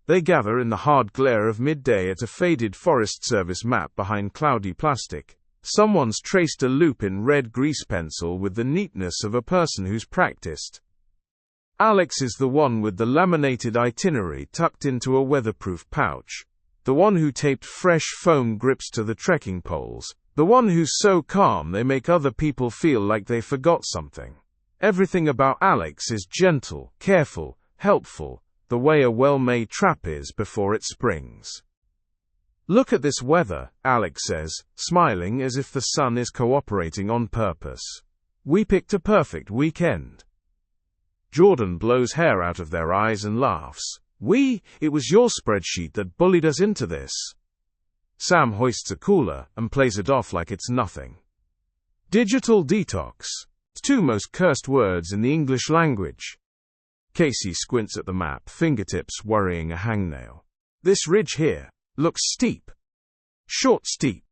They gather in the hard glare of midday at a faded Forest Service map behind cloudy plastic. Someone's traced a loop in red grease pencil with the neatness of a person who's practiced. Alex is the one with the laminated itinerary tucked into a weatherproof pouch. The one who taped fresh foam grips to the trekking poles. The one who's so calm they make other people feel like they forgot something. Everything about Alex is gentle, careful, helpful, the way a well-made trap is before it springs. "Look at this weather," Alex says, smiling as if the sun is cooperating on purpose. "We picked a perfect weekend." Jordan blows hair out of their eyes and laughs. It was your spreadsheet that bullied us into this." Sam hoists a cooler and plays it off like it's nothing. Digital detox. Two most cursed words in the English language. Casey squints at the map, fingertips worrying a hangnail. "This ridge here looks steep. Short steep.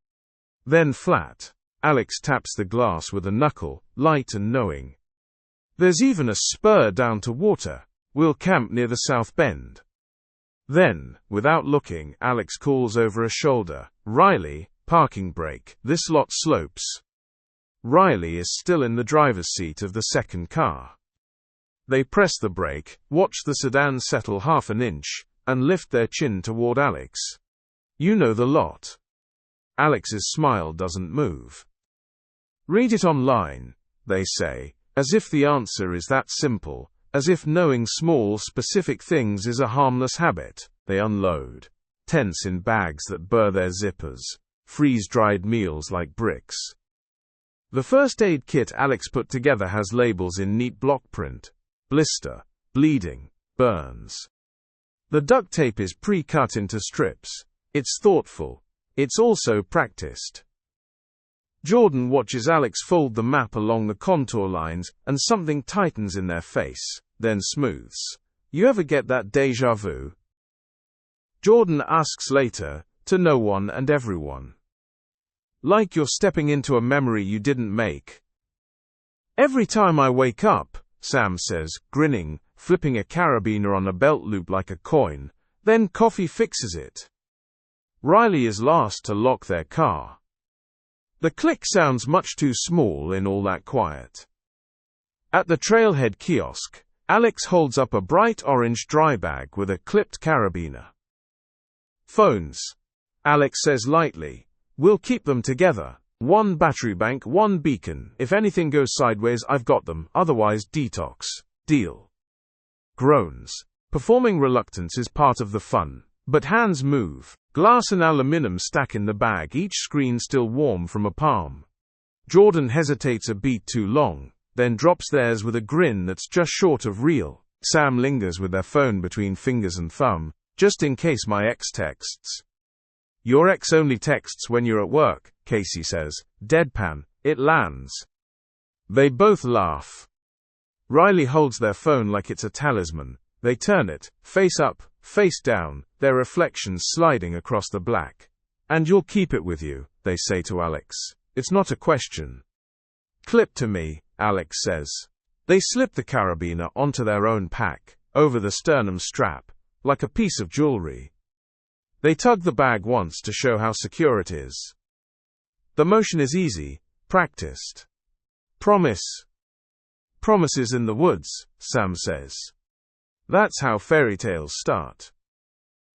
Then flat." Alex taps the glass with a knuckle, light and knowing. "There's even a spur down to water. We'll camp near the South Bend." Then, without looking, Alex calls over a shoulder, "Riley, parking brake, this lot slopes." Riley is still in the driver's seat of the second car. They press the brake, watch the sedan settle half an inch, and lift their chin toward Alex. "You know the lot." Alex's smile doesn't move. "Read it online," they say, as if the answer is that simple, as if knowing small specific things is a harmless habit. They unload. Tents in bags that burr their zippers. Freeze-dried meals like bricks. The first aid kit Alex put together has labels in neat block print. Blister, bleeding, burns. The duct tape is pre-cut into strips. It's thoughtful. It's also practiced. Jordan watches Alex fold the map along the contour lines, and something tightens in their face, then smooths. "You ever get that déjà vu?" Jordan asks later, to no one and everyone. "Like you're stepping into a memory you didn't make." "Every time I wake up," Sam says, grinning, flipping a carabiner on a belt loop like a coin, "then coffee fixes it." Riley is last to lock their car. The click sounds much too small in all that quiet. At the trailhead kiosk, Alex holds up a bright orange dry bag with a clipped carabiner. "Phones," Alex says lightly. "We'll keep them together. One battery bank, one beacon. If anything goes sideways, I've got them. Otherwise, detox. Deal." Groans. Performing reluctance is part of the fun. But hands move. Glass and aluminum stack in the bag, each screen still warm from a palm. Jordan hesitates a beat too long, then drops theirs with a grin that's just short of real. Sam lingers with their phone between fingers and thumb, just in case my ex texts. "Your ex only texts when you're at work," Casey says, deadpan. It lands. They both laugh. Riley holds their phone like it's a talisman. They turn it, face up, face down, their reflections sliding across the black. "And you'll keep it with you," they say to Alex. "It's not a question." "Clip to me," Alex says. They slip the carabiner onto their own pack, over the sternum strap, like a piece of jewelry. They tug the bag once to show how secure it is. The motion is easy, practiced. "Promise." "Promises in the woods," Sam says. That's how fairy tales start.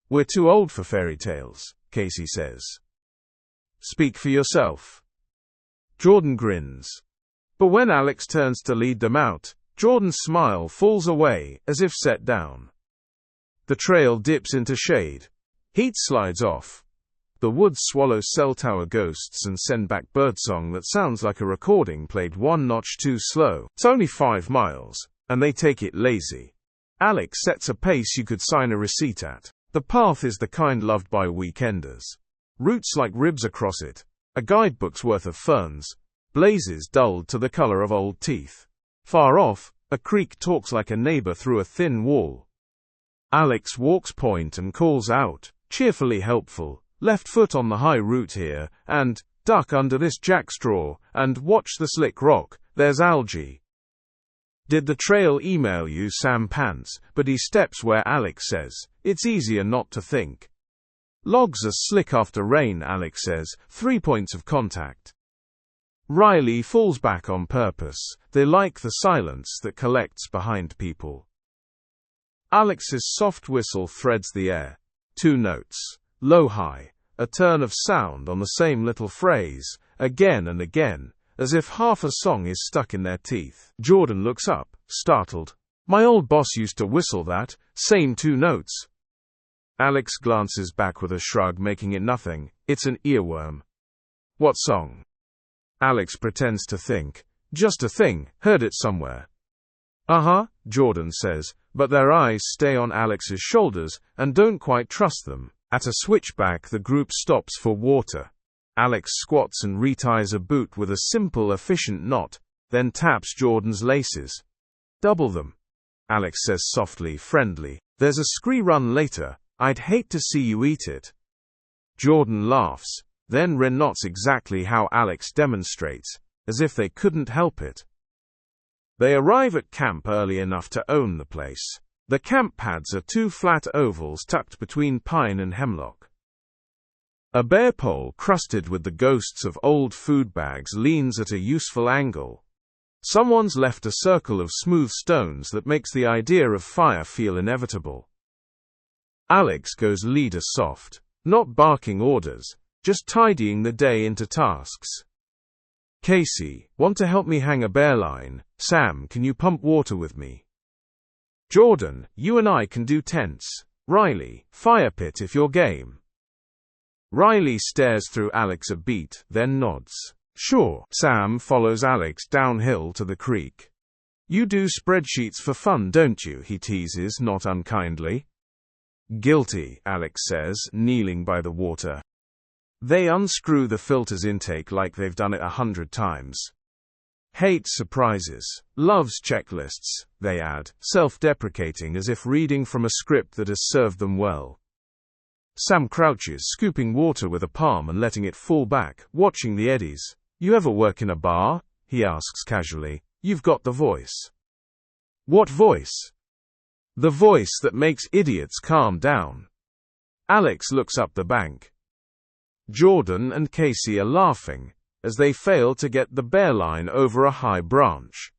"We're too old for fairy tales," Casey says. "Speak for yourself." Jordan grins. But when Alex turns to lead them out, Jordan's smile falls away, as if set down. The trail dips into shade. Heat slides off. The woods swallow cell tower ghosts and send back birdsong that sounds like a recording played one notch too slow. It's only 5 miles, and they take it lazy. Alex sets a pace you could sign a receipt at. The path is the kind loved by weekenders. Roots like ribs across it, a guidebook's worth of ferns, blazes dulled to the color of old teeth. Far off, a creek talks like a neighbor through a thin wall. Alex walks point and calls out, cheerfully helpful, "Left foot on the high route here, and duck under this jackstraw, and watch the slick rock, there's algae." Did the trail email you? Sam pants, but he steps where Alex says, it's easier not to think. Logs are slick after rain, Alex says, 3 points of contact. Riley falls back on purpose. They like the silence that collects behind people. Alex's soft whistle threads the air. 2 notes. Low-high. A turn of sound on the same little phrase, again and again, as if half a song is stuck in their teeth. Jordan looks up, startled. My old boss used to whistle that, same 2 notes. Alex glances back with a shrug, making it nothing. It's an earworm. What song? Alex pretends to think. Just a thing, heard it somewhere. Uh-huh, Jordan says, but their eyes stay on Alex's shoulders and don't quite trust them. At a switchback, the group stops for water. Alex squats and reties a boot with a simple, efficient knot, then taps Jordan's laces. Double them. Alex says softly, friendly. There's a scree run later. I'd hate to see you eat it. Jordan laughs, then re-knots exactly how Alex demonstrates, as if they couldn't help it. They arrive at camp early enough to own the place. The camp pads are 2 flat ovals tucked between pine and hemlock. A bare pole crusted with the ghosts of old food bags leans at a useful angle. Someone's left a circle of smooth stones that makes the idea of fire feel inevitable. Alex goes leader soft, not barking orders, just tidying the day into tasks. Casey, want to help me hang a bear line? Sam, can you pump water with me? Jordan, you and I can do tents. Riley, fire pit if you're game. Riley stares through Alex a beat, then nods. Sure. Sam follows Alex downhill to the creek. You do spreadsheets for fun, don't you? He teases, not unkindly. Guilty, Alex says, kneeling by the water. They unscrew the filter's intake like they've done it 100 times. Hates surprises, loves checklists, they add, self-deprecating as if reading from a script that has served them well. Sam crouches, scooping water with a palm and letting it fall back, watching the eddies. You ever work in a bar? He asks casually. You've got the voice. What voice? The voice that makes idiots calm down. Alex looks up the bank. Jordan and Casey are laughing, as they fail to get the bear line over a high branch.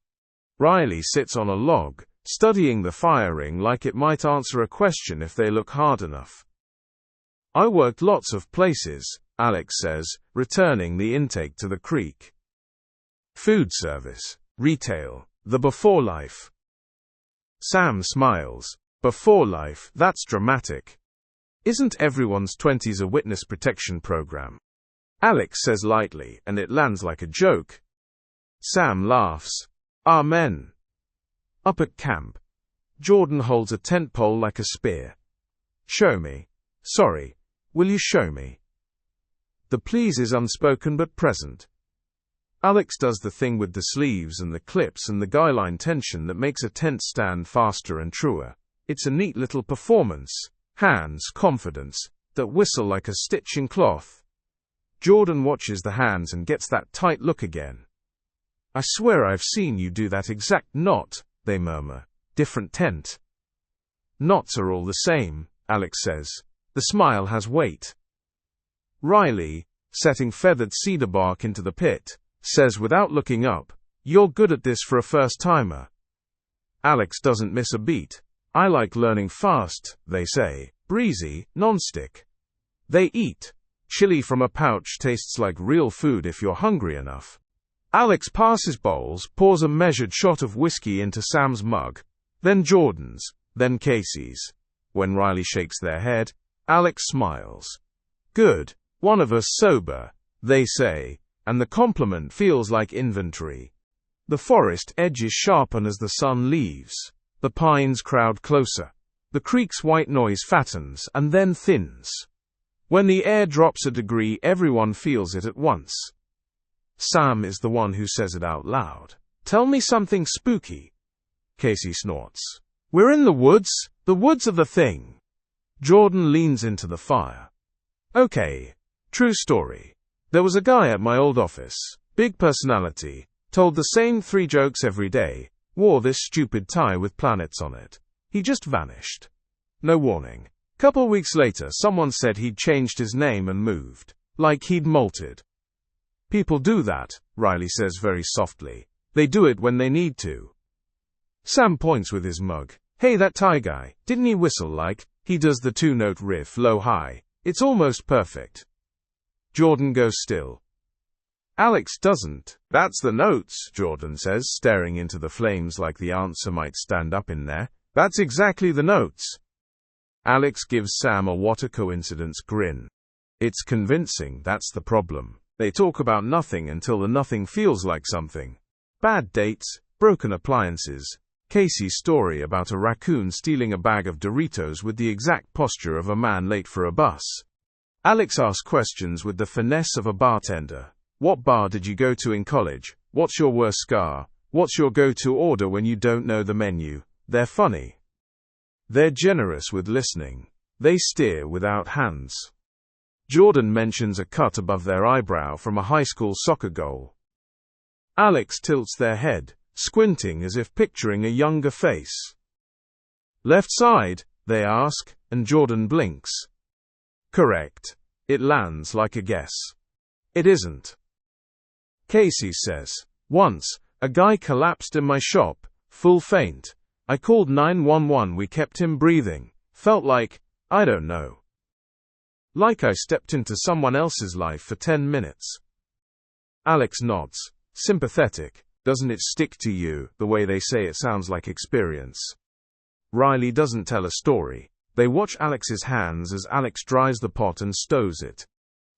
Riley sits on a log, studying the firing like it might answer a question if they look hard enough. I worked lots of places, Alex says, returning the intake to the creek. Food service, retail, the before life. Sam smiles. Before life, that's dramatic. Isn't everyone's 20s a witness protection program? Alex says lightly, and it lands like a joke. Sam laughs. Amen. Up at camp, Jordan holds a tent pole like a spear. Show me. Sorry, will you show me? The please is unspoken but present. Alex does the thing with the sleeves and the clips and the guyline tension that makes a tent stand faster and truer. It's a neat little performance. Hands, confidence, that whistle like a stitch in cloth. Jordan watches the hands and gets that tight look again. I swear I've seen you do that exact knot, they murmur. Different tent. Knots are all the same, Alex says. The smile has weight. Riley, setting feathered cedar bark into the pit, says without looking up, you're good at this for a first-timer. Alex doesn't miss a beat. I like learning fast, they say. Breezy, non-stick. They eat. Chili from a pouch tastes like real food if you're hungry enough. Alex passes bowls, pours a measured shot of whiskey into Sam's mug, then Jordan's, then Casey's. When Riley shakes their head, Alex smiles. Good. One of us sober, they say, and the compliment feels like inventory. The forest edges sharpen as the sun leaves. The pines crowd closer. The creek's white noise fattens and then thins. When the air drops a degree, everyone feels it at once. Sam is the one who says it out loud. Tell me something spooky. Casey snorts. We're in the woods are the thing. Jordan leans into the fire. Okay. True story. There was a guy at my old office, big personality, told the same 3 jokes every day, Wore this stupid tie with planets on it. He just vanished. No warning. Couple weeks later, someone said he'd changed his name and moved. Like he'd molted. People do that, Riley says very softly. They do it when they need to. Sam points with his mug. Hey, that tie guy, didn't he whistle like? He does the two-note riff, low-high. It's almost perfect. Jordan goes still. Alex doesn't. That's the notes, Jordan says, staring into the flames like the answer might stand up in there. That's exactly the notes. Alex gives Sam a what a coincidence grin. It's convincing, that's the problem. They talk about nothing until the nothing feels like something. Bad dates, broken appliances, Casey's story about a raccoon stealing a bag of Doritos with the exact posture of a man late for a bus. Alex asks questions with the finesse of a bartender. What bar did you go to in college? What's your worst scar? What's your go-to order when you don't know the menu? They're funny. They're generous with listening. They steer without hands. Jordan mentions a cut above their eyebrow from a high school soccer goal. Alex tilts their head, squinting as if picturing a younger face. Left side, they ask, and Jordan blinks. Correct. It lands like a guess. It isn't. Casey says, once, a guy collapsed in my shop, full faint. I called 911, we kept him breathing. Felt like, I don't know. Like I stepped into someone else's life for 10 minutes. Alex nods, sympathetic. Doesn't it stick to you, the way they say it sounds like experience? Riley doesn't tell a story. They watch Alex's hands as Alex dries the pot and stows it.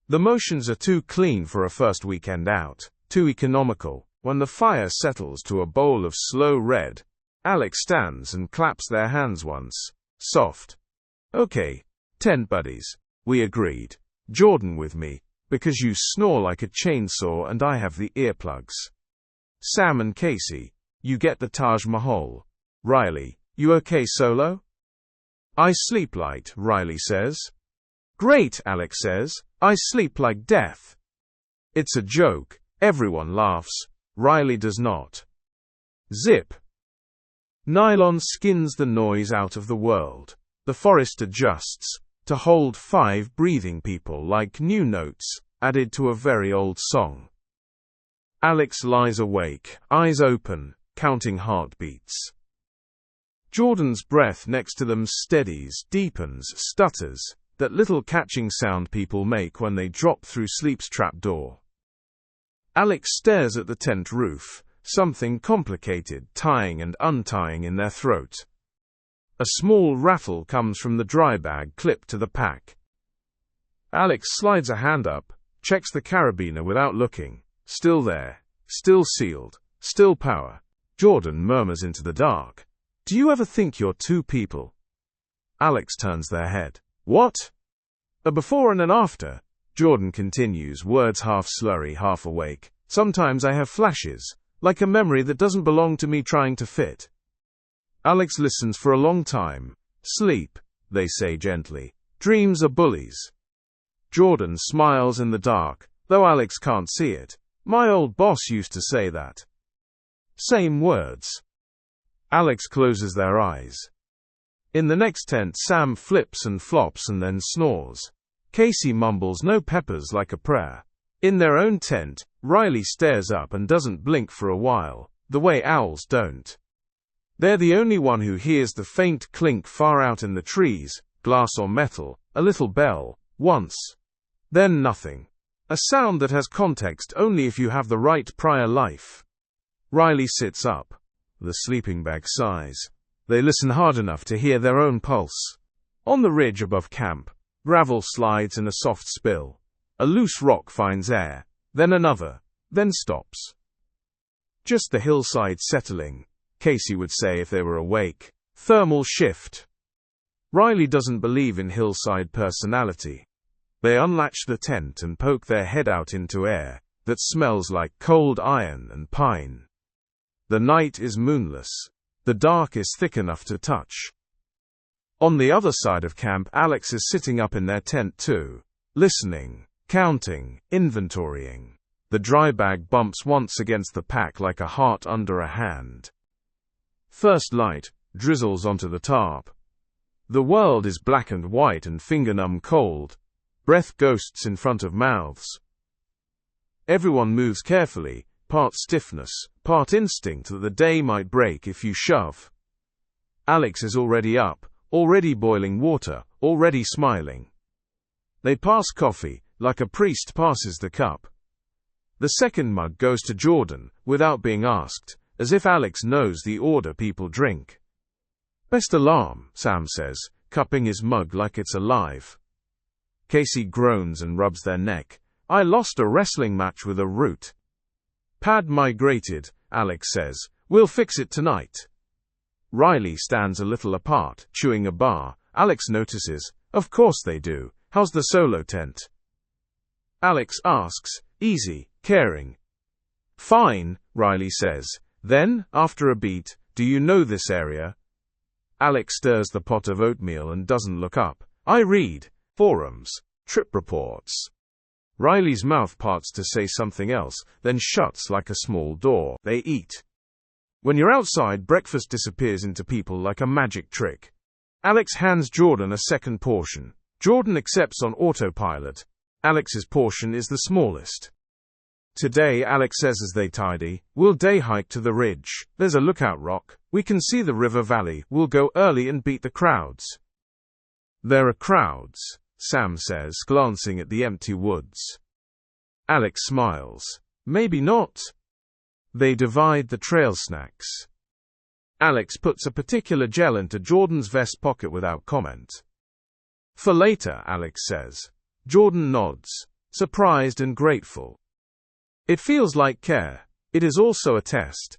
The motions are too clean for a first weekend out, too economical. When the fire settles to a bowl of slow red, Alex stands and claps their hands once. Soft. Okay, tent buddies. We agreed. Jordan with me, because you snore like a chainsaw and I have the earplugs. Sam and Casey, you get the Taj Mahal. Riley, you okay solo? I sleep light, Riley says. Great, Alex says. I sleep like death. It's a joke. Everyone laughs. Riley does not. Zip. Nylon skins the noise out of the world. The forest adjusts to hold 5 breathing people like new notes added to a very old song. Alex lies awake, eyes open, counting heartbeats. Jordan's breath next to them steadies, deepens, stutters, that little catching sound people make when they drop through sleep's trapdoor. Alex stares at the tent roof, something complicated tying and untying in their throat. A small rattle comes from the dry bag clipped to the pack. Alex slides a hand up, checks the carabiner without looking. Still there, still sealed, still power. Jordan murmurs into the dark. Do you ever think you're 2 people? Alex turns their head. What? A before and an after. Jordan continues, words half slurry, half awake. Sometimes I have flashes, like a memory that doesn't belong to me trying to fit. Alex listens for a long time. Sleep, they say gently. Dreams are bullies. Jordan smiles in the dark, though Alex can't see it. My old boss used to say that. Same words. Alex closes their eyes. In the next tent, Sam flips and flops and then snores. Casey mumbles no peppers like a prayer. In their own tent, Riley stares up and doesn't blink for a while, the way owls don't. They're the only one who hears the faint clink far out in the trees, glass or metal, a little bell, once. Then nothing. A sound that has context only if you have the right prior life. Riley sits up. The sleeping bag sighs. They listen hard enough to hear their own pulse. On the ridge above camp, gravel slides in a soft spill. A loose rock finds air, then another, then stops. Just the hillside settling, Casey would say if they were awake. Thermal shift. Riley doesn't believe in hillside personality. They unlatch the tent and poke their head out into air that smells like cold iron and pine. The night is moonless. The dark is thick enough to touch. On the other side of camp, Alex is sitting up in their tent too, listening, counting, inventorying. The dry bag bumps once against the pack like a heart under a hand. First light drizzles onto the tarp. The world is black and white and finger-numb cold. Breath ghosts in front of mouths. Everyone moves carefully, part stiffness, part instinct that the day might break if you shove. Alex is already up, already boiling water, already smiling. They pass coffee, like a priest passes the cup. The second mug goes to Jordan, without being asked, as if Alex knows the order people drink. Best alarm, Sam says, cupping his mug like it's alive. Casey groans and rubs their neck. I lost a wrestling match with a root. Pad migrated, Alex says. We'll fix it tonight. Riley stands a little apart, chewing a bar. Alex notices. Of course they do. How's the solo tent? Alex asks, easy, caring. Fine, Riley says. Then, after a beat, do you know this area? Alex stirs the pot of oatmeal and doesn't look up. I read forums, trip reports. Riley's mouth parts to say something else, then shuts like a small door. They eat. When you're outside, breakfast disappears into people like a magic trick. Alex hands Jordan a second portion. Jordan accepts on autopilot. Alex's portion is the smallest. Today, Alex says as they tidy, we'll day hike to the ridge. There's a lookout rock. We can see the river valley. We'll go early and beat the crowds. There are crowds, Sam says, glancing at the empty woods. Alex smiles. Maybe not. They divide the trail snacks. Alex puts a particular gel into Jordan's vest pocket without comment. For later, Alex says. Jordan nods, surprised and grateful. It feels like care. It is also a test.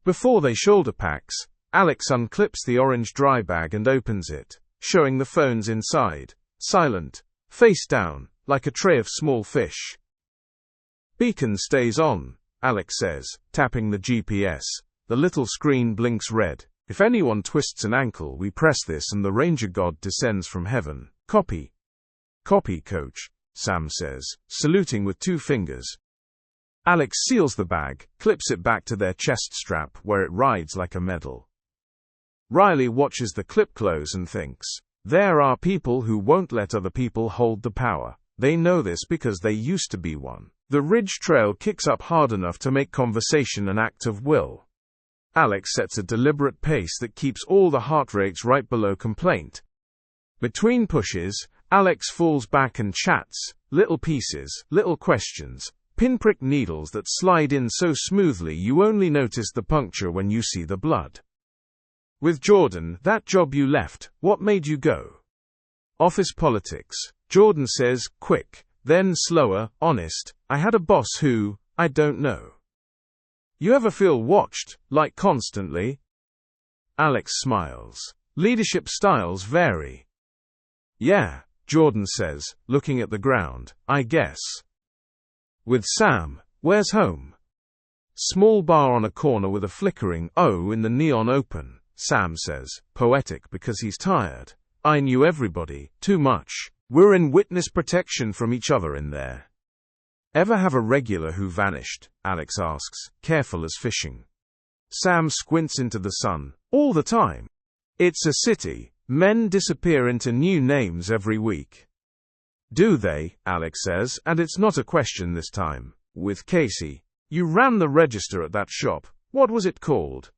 Before they shoulder packs, Alex unclips the orange dry bag and opens it, showing the phones inside, silent, face down, like a tray of small fish. Beacon stays on, Alex says, tapping the GPS. The little screen blinks red. If anyone twists an ankle, we press this and the ranger god descends from heaven. Copy. Copy, coach, Sam says, saluting with 2 fingers. Alex seals the bag, clips it back to their chest strap where it rides like a medal. Riley watches the clip close and thinks, there are people who won't let other people hold the power. They know this because they used to be one. The ridge trail kicks up hard enough to make conversation an act of will. Alex sets a deliberate pace that keeps all the heart rates right below complaint. Between pushes, Alex falls back and chats, little pieces, little questions, pinprick needles that slide in so smoothly you only notice the puncture when you see the blood. With Jordan, that job you left, what made you go? Office politics. Jordan says, quick, then slower, honest, I had a boss who, I don't know. You ever feel watched, like constantly? Alex smiles. Leadership styles vary. Yeah, Jordan says, looking at the ground, I guess. With Sam, where's home? Small bar on a corner with a flickering O in the neon open, Sam says, poetic because he's tired. I knew everybody, too much. We're in witness protection from each other in there. Ever have a regular who vanished? Alex asks, careful as fishing. Sam squints into the sun. All the time. It's a city. Men disappear into new names every week. Do they? Alex says, and it's not a question this time. With Casey. You ran the register at that shop. What was it called?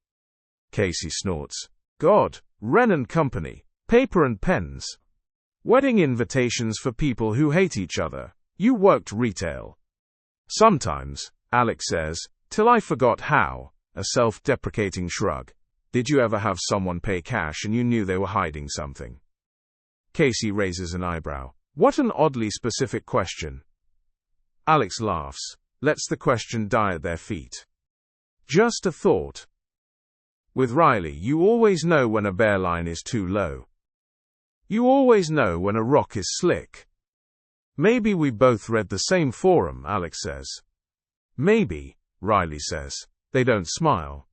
Casey snorts. God, Wren and Company. Paper and pens. Wedding invitations for people who hate each other. You worked retail. Sometimes, Alex says, till I forgot how. A self-deprecating shrug. Did you ever have someone pay cash and you knew they were hiding something? Casey raises an eyebrow. What an oddly specific question. Alex laughs, lets the question die at their feet. Just a thought. With Riley, you always know when a bear line is too low. You always know when a rock is slick. Maybe we both read the same forum, Alex says. Maybe, Riley says. They don't smile.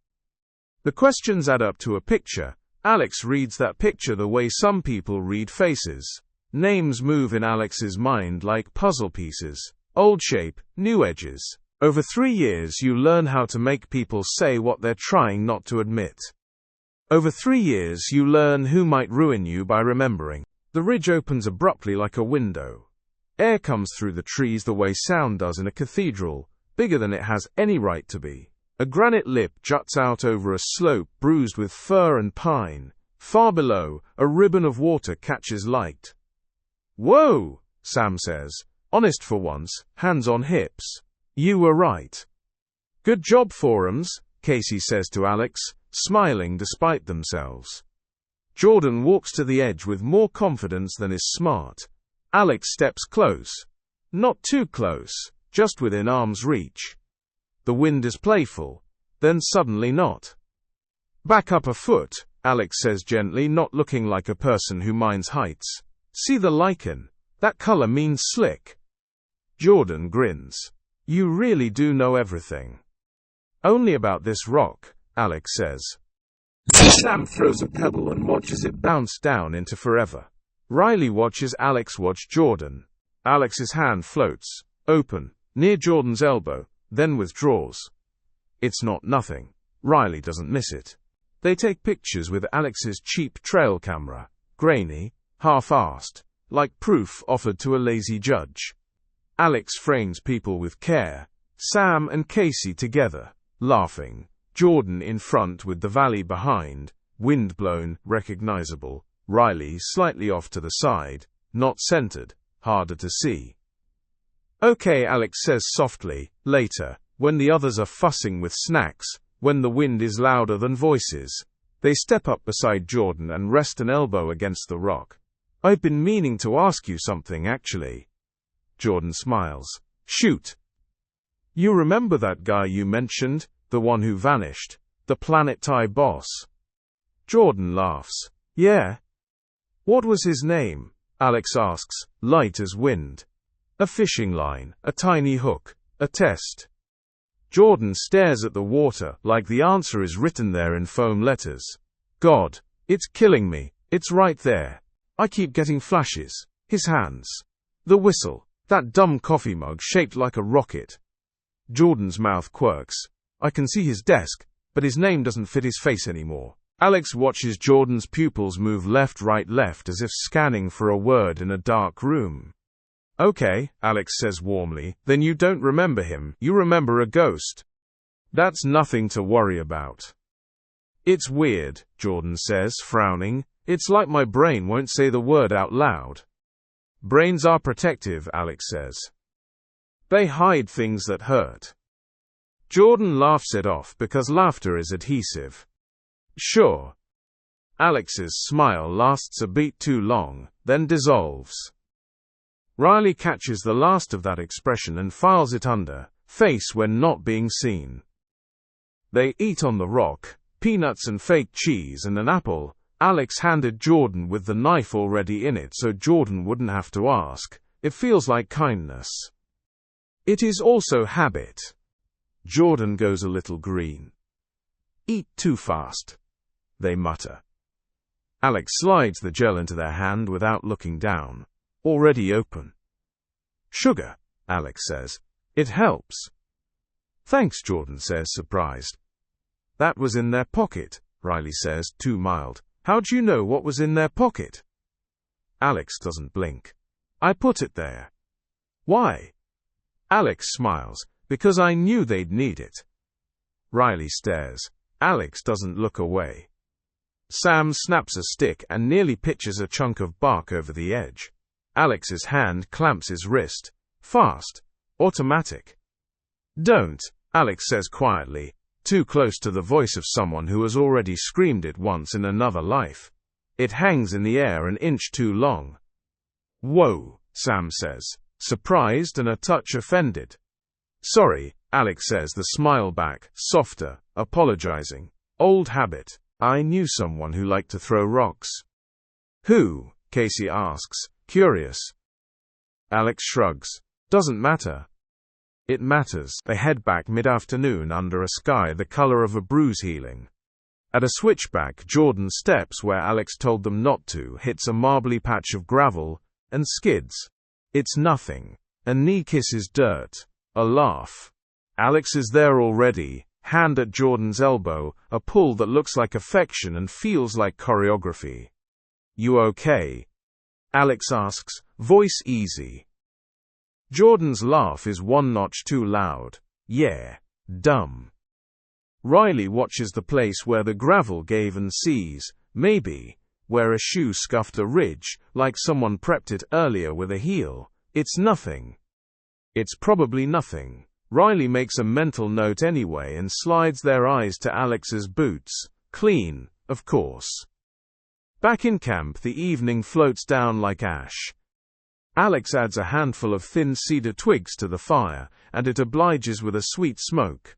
The questions add up to a picture. Alex reads that picture the way some people read faces. Names move in Alex's mind like puzzle pieces. Old shape, new edges. Over 3 years you learn how to make people say what they're trying not to admit. Over 3 years you learn who might ruin you by remembering. The ridge opens abruptly like a window. Air comes through the trees the way sound does in a cathedral, bigger than it has any right to be. A granite lip juts out over a slope bruised with fir and pine. Far below, a ribbon of water catches light. "Whoa," Sam says, honest for once, hands on hips. "You were right." "Good job, Forums," Casey says to Alex, smiling despite themselves. Jordan walks to the edge with more confidence than is smart. Alex steps close. Not too close, just within arm's reach. The wind is playful, then suddenly not. "Back up a foot," Alex says gently, not looking like a person who minds heights. "See the lichen? That color means slick." Jordan grins. "You really do know everything." "Only about this rock," Alex says. Sam throws a pebble and watches it bounce down into forever. Riley watches Alex watch Jordan. Alex's hand floats, open, near Jordan's elbow, then withdraws. It's not nothing. Riley doesn't miss it. They take pictures with Alex's cheap trail camera, grainy, half-assed, like proof offered to a lazy judge. Alex frames people with care, Sam and Casey together, laughing, Jordan in front with the valley behind, wind-blown, recognizable, Riley slightly off to the side, not centered, harder to see. "Okay," Alex says softly, later, when the others are fussing with snacks, when the wind is louder than voices. They step up beside Jordan and rest an elbow against the rock. "I've been meaning to ask you something, actually." Jordan smiles. "Shoot." "You remember that guy you mentioned, the one who vanished, the Planet Thai boss?" Jordan laughs. "Yeah." "What was his name?" Alex asks, light as wind. "A fishing line, a tiny hook, a test." Jordan stares at the water, like the answer is written there in foam letters. "God, it's killing me, it's right there. I keep getting flashes." His hands. "The whistle. That dumb coffee mug shaped like a rocket." Jordan's mouth quirks. "I can see his desk, but his name doesn't fit his face anymore." Alex watches Jordan's pupils move left, right, left as if scanning for a word in a dark room. "Okay," Alex says warmly, "then you don't remember him, you remember a ghost." "That's nothing to worry about." "It's weird," Jordan says, frowning. "It's like my brain won't say the word out loud." "Brains are protective," Alex says. "They hide things that hurt." Jordan laughs it off because laughter is adhesive. "Sure." Alex's smile lasts a beat too long, then dissolves. Riley catches the last of that expression and files it under, face when not being seen. They eat on the rock, peanuts and fake cheese and an apple. Alex handed Jordan with the knife already in it so Jordan wouldn't have to ask. It feels like kindness. It is also habit. Jordan goes a little green. "Eat too fast," they mutter. Alex slides the gel into their hand without looking down. Already open. "Sugar," Alex says. "It helps." "Thanks," Jordan says, surprised. "That was in their pocket," Riley says, too mild. "How'd you know what was in their pocket?" Alex doesn't blink. "I put it there." "Why?" Alex smiles. "Because I knew they'd need it." Riley stares. Alex doesn't look away. Sam snaps a stick and nearly pitches a chunk of bark over the edge. Alex's hand clamps his wrist. Fast. Automatic. "Don't," Alex says quietly, too close to the voice of someone who has already screamed it once in another life. It hangs in the air an inch too long. "Whoa," Sam says, surprised and a touch offended. "Sorry," Alex says, the smile back, softer, apologizing. "Old habit. I knew someone who liked to throw rocks." "Who?" Casey asks, curious. Alex shrugs. "Doesn't matter." "It matters." They head back mid-afternoon under a sky the color of a bruise healing. At a switchback, Jordan steps where Alex told them not to, hits a marbly patch of gravel, and skids. It's nothing. A knee kisses dirt. A laugh. Alex is there already, hand at Jordan's elbow, a pull that looks like affection and feels like choreography. "You okay?" Alex asks, voice easy. Jordan's laugh is one notch too loud. "Yeah, dumb." Riley watches the place where the gravel gave and sees, maybe, where a shoe scuffed a ridge, like someone prepped it earlier with a heel. It's nothing. It's probably nothing. Riley makes a mental note anyway and slides their eyes to Alex's boots. Clean, of course. Back in camp, the evening floats down like ash. Alex adds a handful of thin cedar twigs to the fire, and it obliges with a sweet smoke.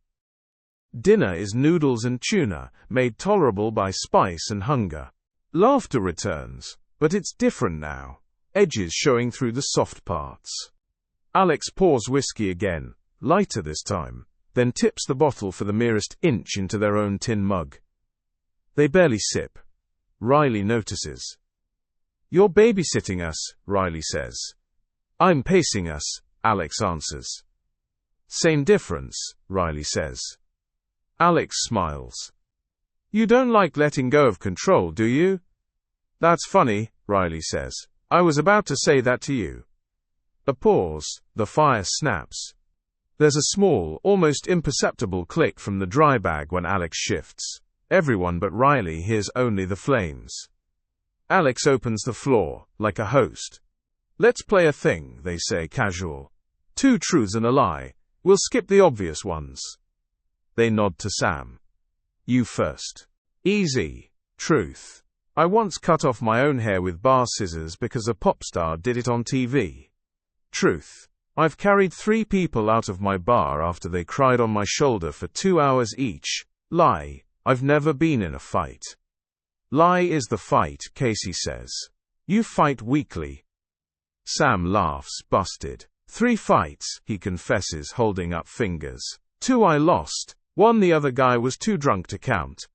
Dinner is noodles and tuna, made tolerable by spice and hunger. Laughter returns, but it's different now, edges showing through the soft parts. Alex pours whiskey again, lighter this time, then tips the bottle for the merest inch into their own tin mug. They barely sip. Riley notices. "You're babysitting us," Riley says. "I'm pacing us," Alex answers. "Same difference," Riley says. Alex smiles. "You don't like letting go of control, do you?" "That's funny," Riley says. "I was about to say that to you." A pause, the fire snaps. There's a small, almost imperceptible click from the dry bag when Alex shifts. Everyone but Riley hears only the flames. Alex opens the floor, like a host. "Let's play a thing," they say, casual. "Two truths and a lie. We'll skip the obvious ones." They nod to Sam. "You first." "Easy. Truth. I once cut off my own hair with bar scissors because a pop star did it on TV." "Truth. I've carried 3 people out of my bar after they cried on my shoulder for 2 hours each." "Lie. I've never been in a fight." "Lie is the fight," Casey says. "You fight weekly." Sam laughs, busted. 3 fights, he confesses, holding up fingers. 2 I lost. 1 the other guy was too drunk to count."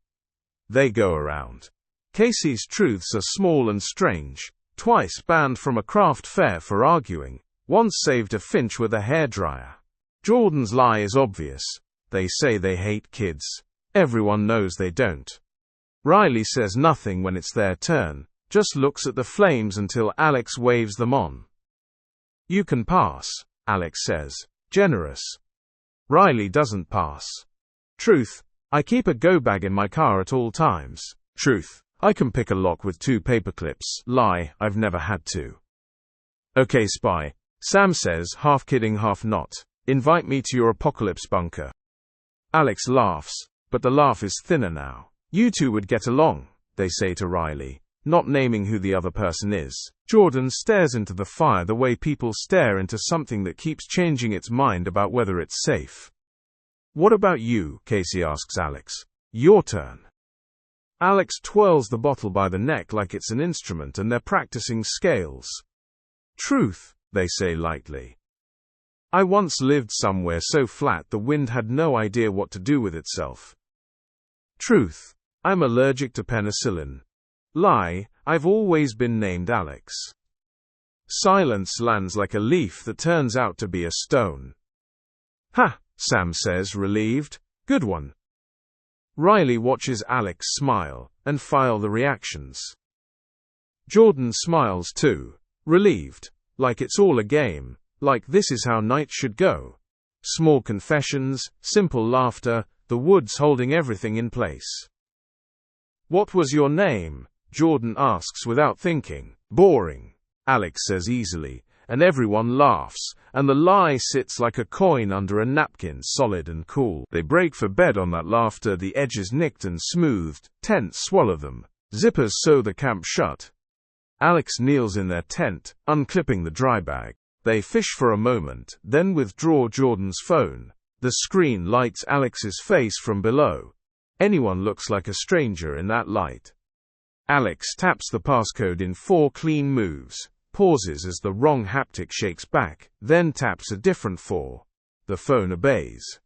They go around. Casey's truths are small and strange. Twice banned from a craft fair for arguing. Once saved a finch with a hairdryer. Jordan's lie is obvious. They say they hate kids. Everyone knows they don't. Riley says nothing when it's their turn, just looks at the flames until Alex waves them on. "You can pass," Alex says, generous. Riley doesn't pass. "Truth. I keep a go bag in my car at all times." "Truth. I can pick a lock with 2 paperclips." "Lie. I've never had to." "Okay, spy," Sam says, half kidding, half not. "Invite me to your apocalypse bunker." Alex laughs, but the laugh is thinner now. "You two would get along," they say to Riley, not naming who the other person is. Jordan stares into the fire the way people stare into something that keeps changing its mind about whether it's safe. "What about you?" Casey asks Alex. "Your turn." Alex twirls the bottle by the neck like it's an instrument and they're practicing scales. "Truth," they say lightly. "I once lived somewhere so flat the wind had no idea what to do with itself." "Truth. I'm allergic to penicillin." "Lie. I've always been named Alex." Silence lands like a leaf that turns out to be a stone. "Ha," Sam says, relieved. "Good one." Riley watches Alex smile, and file the reactions. Jordan smiles too, relieved, like it's all a game, like this is how night should go. Small confessions, simple laughter, the woods holding everything in place. "What was your name?" Jordan asks without thinking. "Boring," Alex says easily, and everyone laughs, and the lie sits like a coin under a napkin, solid and cool. They break for bed on that laughter, the edges nicked and smoothed, tents swallow them, zippers sew the camp shut. Alex kneels in their tent, unclipping the dry bag. They fish for a moment, then withdraw Jordan's phone. The screen lights Alex's face from below. Anyone looks like a stranger in that light. Alex taps the passcode in 4 clean moves, pauses as the wrong haptic shakes back, then taps a different 4. The phone obeys.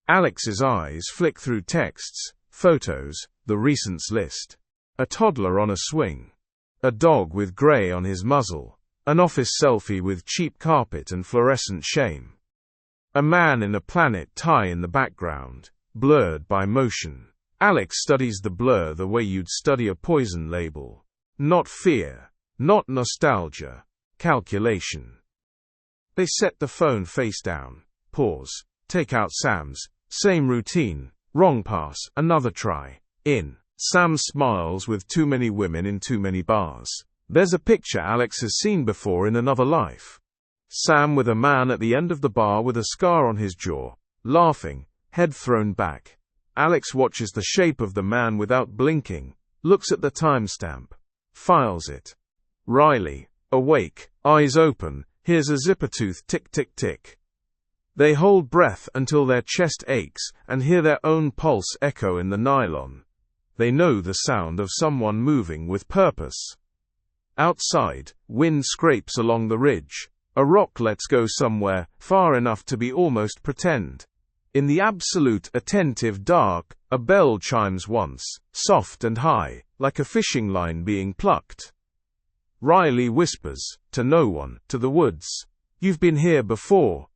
Alex's eyes flick through texts, photos, the recents list. A toddler on a swing. A dog with grey on his muzzle. An office selfie with cheap carpet and fluorescent shame. A man in a planet tie in the background. blurred by motion. Alex studies the blur the way you'd study a poison label. Not fear, not nostalgia, calculation. They set the phone face down, pause, take out Sam's, same routine, wrong pass, another try, in. Sam smiles with too many women in too many bars. There's a picture Alex has seen before in another life. Sam with a man at the end of the bar with a scar on his jaw, laughing, head thrown back. Alex watches the shape of the man without blinking, looks at the timestamp, files it. Riley, awake, eyes open, hears a zipper tooth tick tick tick. They hold breath until their chest aches and hear their own pulse echo in the nylon. They know the sound of someone moving with purpose. Outside, wind scrapes along the ridge. A rock lets go somewhere, far enough to be almost pretend. In the absolute attentive dark, a bell chimes once, soft and high, like a fishing line being plucked. Riley whispers, to no one, to the woods, "You've been here before."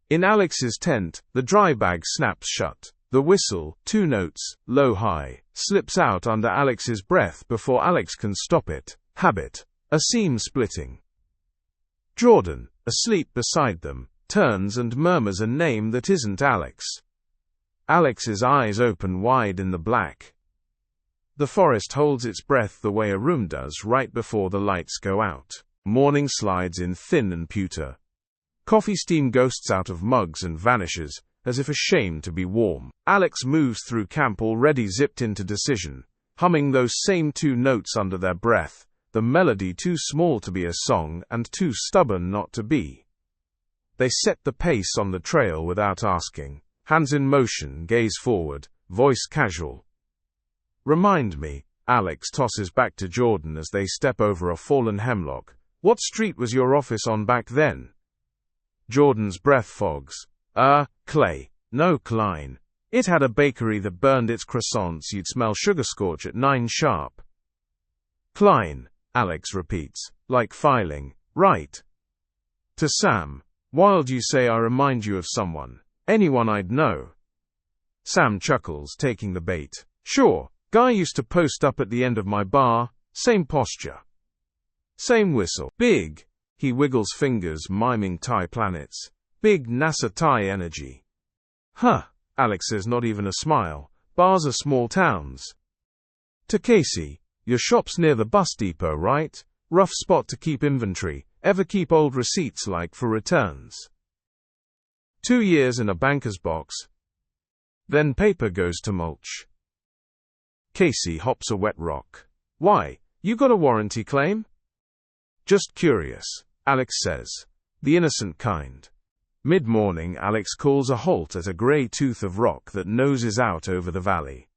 In Alex's tent, the dry bag snaps shut. The whistle, 2 notes, low-high, slips out under Alex's breath before Alex can stop it. Habit. A seam splitting. Jordan, asleep beside them, turns and murmurs a name that isn't Alex. Alex's eyes open wide in the black. The forest holds its breath the way a room does right before the lights go out. Morning slides in thin and pewter. Coffee steam ghosts out of mugs and vanishes, as if ashamed to be warm. Alex moves through camp already zipped into decision, humming those same 2 notes under their breath, the melody too small to be a song and too stubborn not to be. They set the pace on the trail without asking, hands in motion, gaze forward, voice casual. "Remind me," Alex tosses back to Jordan as they step over a fallen hemlock, "what street was your office on back then?" Jordan's breath fogs. Clay. No, Klein. It had a bakery that burned its croissants. You'd smell sugar scorch at 9 sharp. Klein, Alex repeats, like filing. Right. To Sam, "Why'd you say I remind you of someone? Anyone I'd know?" Sam chuckles, taking the bait. "Sure, guy used to post up at the end of my bar, same posture. Same whistle. Big." He wiggles fingers, miming Thai planets. "Big NASA Thai energy." "Huh," Alex says, not even a smile. "Bars are small towns." To Casey, "Your shop's near the bus depot, right? Rough spot to keep inventory. Ever keep old receipts like for returns?" 2 years in a banker's box. Then paper goes to mulch. Casey hops a wet rock. "Why, you got a warranty claim?" "Just curious," Alex says. The innocent kind. Mid-morning, Alex calls a halt at a grey tooth of rock that noses out over the valley.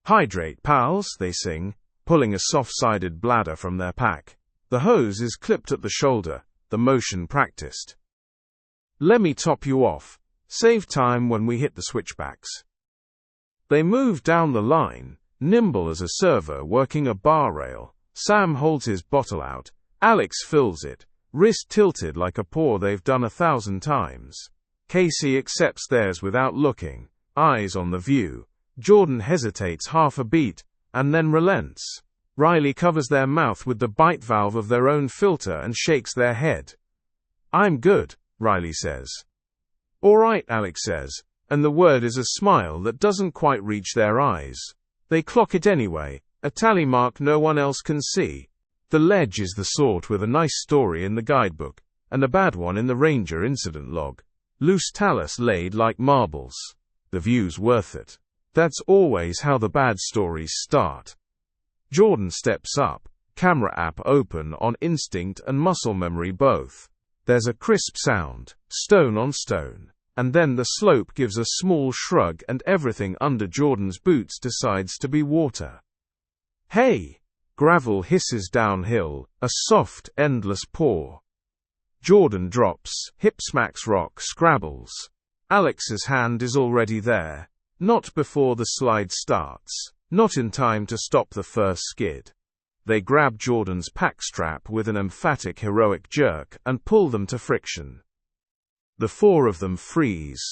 "Hydrate, pals," they sing, pulling a soft-sided bladder from their pack. The hose is clipped at the shoulder, the motion practiced. "Let me top you off. Save time when we hit the switchbacks." They move down the line, nimble as a server working a bar rail. Sam holds his bottle out. Alex fills it, wrist tilted like a pour they've done 1,000 times. Casey accepts theirs without looking, eyes on the view. Jordan hesitates half a beat, and then relents. Riley covers their mouth with the bite valve of their own filter and shakes their head. "I'm good," Riley says. "All right," Alex says, and the word is a smile that doesn't quite reach their eyes. They clock it anyway, a tally mark no one else can see. The ledge is the sort with a nice story in the guidebook, and a bad one in the ranger incident log. Loose talus laid like marbles. The view's worth it. That's always how the bad stories start. Jordan steps up, camera app open on instinct and muscle memory both. There's a crisp sound, stone on stone, and then the slope gives a small shrug and everything under Jordan's boots decides to be water. "Hey!" Gravel hisses downhill, a soft, endless pour. Jordan drops, hip smacks rock, scrabbles. Alex's hand is already there. Not before the slide starts. Not in time to stop the first skid. They grab Jordan's pack strap with an emphatic heroic jerk and pull them to friction. The 4 of them freeze.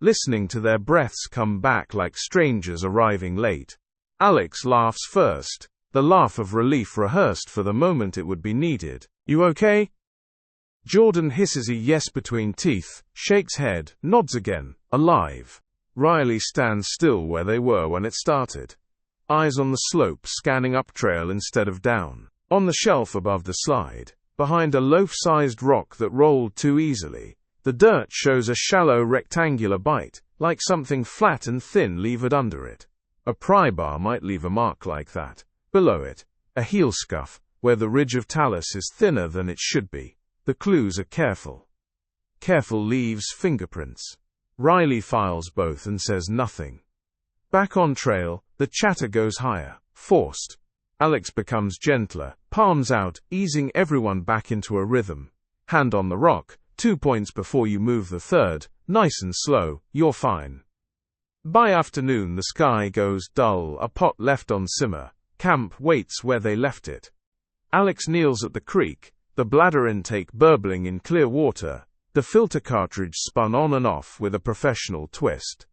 listening to their breaths come back like strangers arriving late. Alex laughs first, the laugh of relief rehearsed for the moment it would be needed. "You okay?" Jordan hisses a yes between teeth, shakes head, nods again. "Alive." Riley stands still where they were when it started. Eyes on the slope, scanning up trail instead of down. On the shelf above the slide, behind a loaf-sized rock that rolled too easily, the dirt shows a shallow rectangular bite, like something flat and thin levered under it. A pry bar might leave a mark like that. Below it, a heel scuff, where the ridge of talus is thinner than it should be. The clues are careful. Careful leaves fingerprints. Riley files both and says nothing. Back on trail, the chatter goes higher, forced. Alex becomes gentler, palms out, easing everyone back into a rhythm. Hand on the rock, 2 points before you move the third, nice and slow, you're fine. By afternoon the sky goes dull, a pot left on simmer. Camp waits where they left it. Alex kneels at the creek, the bladder intake burbling in clear water, the filter cartridge spun on and off with a professional twist.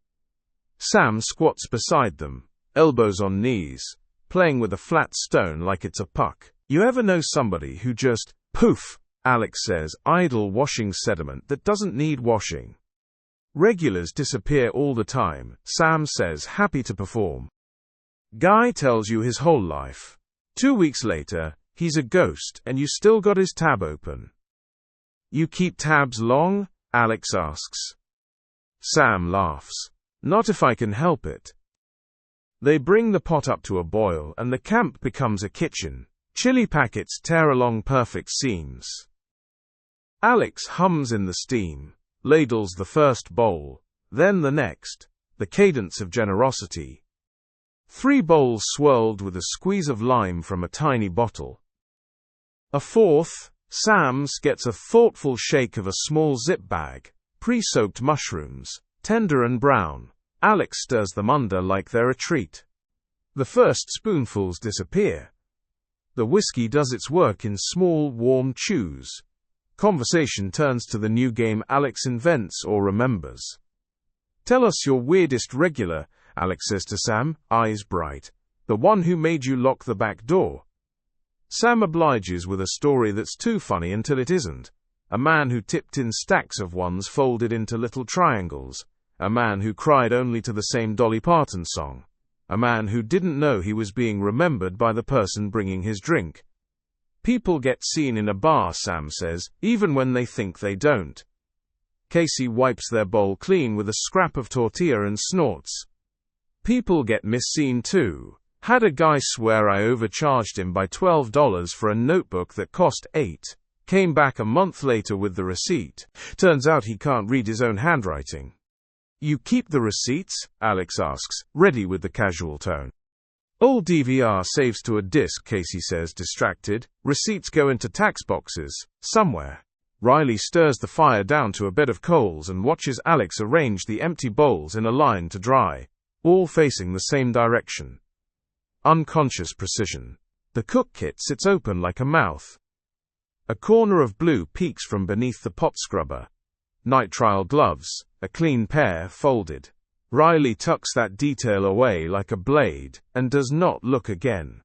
Sam squats beside them, elbows on knees, playing with a flat stone like it's a puck. "You ever know somebody who just, poof," Alex says, idle washing sediment that doesn't need washing. "Regulars disappear all the time," Sam says, happy to perform. Guy tells you his whole life. 2 weeks later, he's a ghost, and you still got his tab open. "You keep tabs long?" Alex asks. Sam laughs. "Not if I can help it." They bring the pot up to a boil, and the camp becomes a kitchen. Chili packets tear along perfect seams. Alex hums in the steam, ladles the first bowl, then the next, the cadence of generosity. 3 bowls swirled with a squeeze of lime from a tiny bottle. A fourth, Sam's, gets a thoughtful shake of a small zip bag, pre-soaked mushrooms, tender and brown. Alex stirs them under like they're a treat. The first spoonfuls disappear. The whiskey does its work in small, warm chews. Conversation turns to the new game Alex invents or remembers. "Tell us your weirdest regular," Alex says to Sam, eyes bright. "The one who made you lock the back door." Sam obliges with a story that's too funny until it isn't. A man who tipped in stacks of ones folded into little triangles. A man who cried only to the same Dolly Parton song. A man who didn't know he was being remembered by the person bringing his drink. "People get seen in a bar," Sam says, "even when they think they don't." Casey wipes their bowl clean with a scrap of tortilla and snorts. "People get misseen too. Had a guy swear I overcharged him by $12 for a notebook that cost $8. Came back a month later with the receipt. Turns out he can't read his own handwriting." "You keep the receipts?" Alex asks, ready with the casual tone. "Old DVR saves to a disk," Casey says, distracted. "Receipts go into tax boxes, somewhere." Riley stirs the fire down to a bed of coals and watches Alex arrange the empty bowls in a line to dry, all facing the same direction. Unconscious precision. The cook kit sits open like a mouth. A corner of blue peeks from beneath the pot scrubber. Nitrile gloves, a clean pair folded. Riley tucks that detail away like a blade, and does not look again.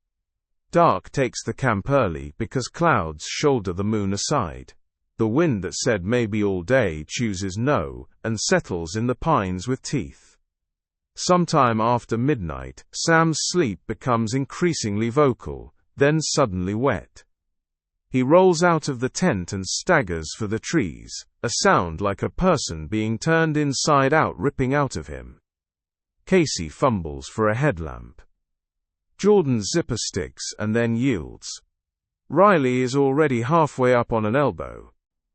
Dark takes the camp early because clouds shoulder the moon aside. The wind that said maybe all day chooses no, and settles in the pines with teeth. Sometime after midnight, Sam's sleep becomes increasingly vocal, then suddenly wet. He rolls out of the tent and staggers for the trees, a sound like a person being turned inside out ripping out of him. Casey fumbles for a headlamp. Jordan's zipper sticks and then yields. Riley is already halfway up on an elbow.